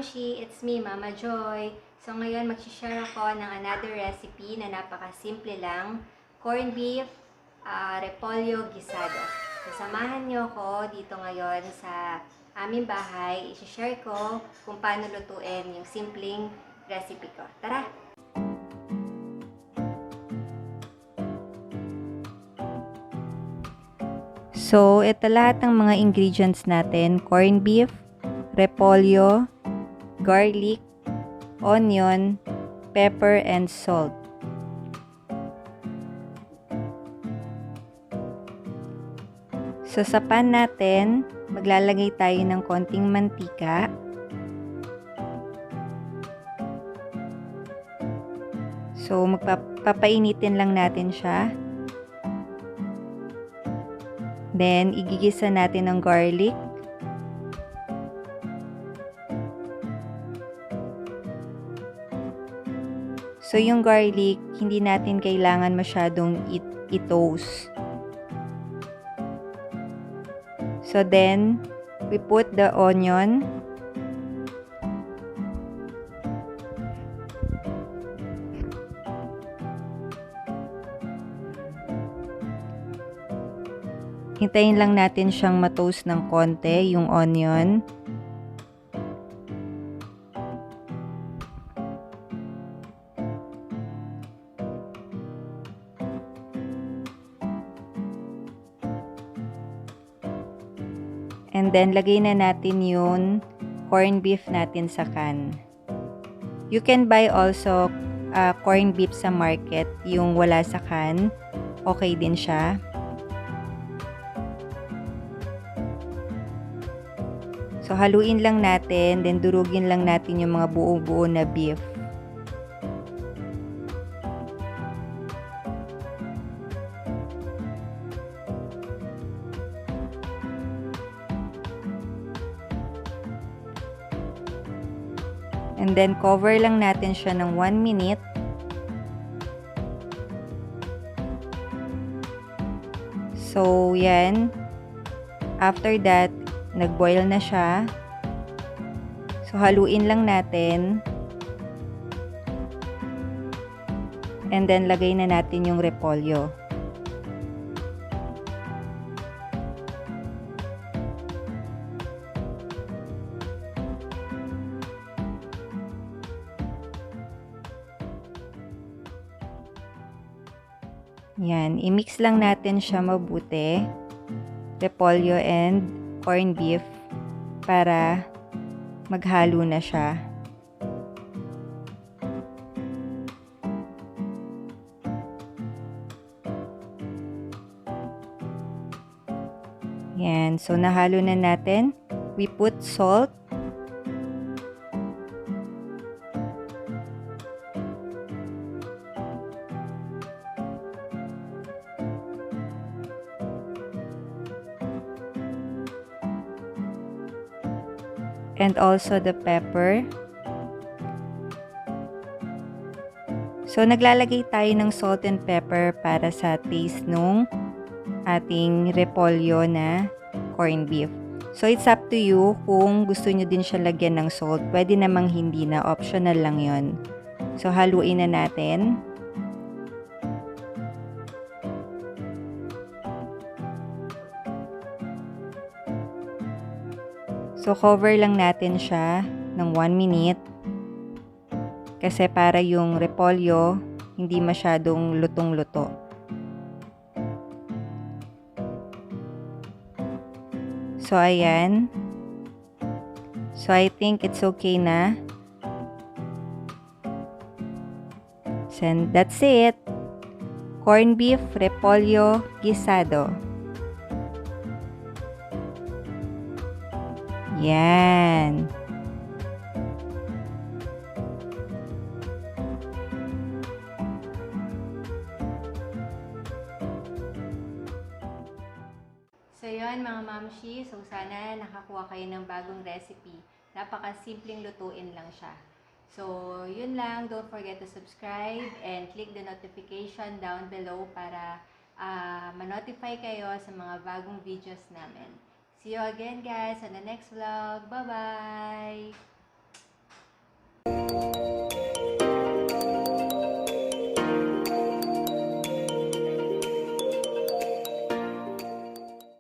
Mamshi, it's me, Mama Joy. So ngayon mag-share ako ng another recipe na napaka-simple lang. Corned beef, repolyo guisado. So samahan niyo ako dito ngayon sa aming bahay. I-share ko kung paano lutuin yung simpleng recipe ko. Tara! So, ito lahat ng mga ingredients natin. Corned beef, repolyo, garlic, onion, pepper, and salt. So, sa pan natin, maglalagay tayo ng konting mantika. So, papainitin lang natin siya. Then, igigisa natin ng garlic. So, yung garlic, hindi natin kailangan masyadong i-toast. So, then, we put the onion. Hintayin lang natin siyang ma-toast ng konti, yung onion. And then, lagay na natin yung corned beef natin sa can. You can buy also corned beef sa market, yung wala sa can. Okay din siya. So, haluin lang natin, then durugin lang natin yung mga buo-buo na beef. And then, cover lang natin siya ng 1 minute. So, yan. After that, nag-boil na siya. So, haluin lang natin. And then, lagay na natin yung repolyo. Yan. I-mix lang natin siya mabuti. Repolyo and corned beef para maghalo na siya. Yan. So, nahalo na natin. We put salt. And also the pepper. So, naglalagay tayo ng salt and pepper para sa taste nung ating repolyo na corned beef. So, it's up to you kung gusto nyo din siya lagyan ng salt. Pwede namang hindi na, optional lang yon. So, haluin na natin. So, cover lang natin siya ng 1 minute. Kasi para yung repolyo, hindi masyadong lutong-luto. So, ayan. So, I think it's okay na. And that's it. Corned beef, repolyo, guisado. Yan. So yun mga mamshi, so sana nakakuha kayo ng bagong recipe. Napaka-simpleng lutuin lang siya. So yun lang, don't forget to subscribe and click the notification down below para ma-notify kayo sa mga bagong videos namin. See you again guys on the next vlog. Bye-bye!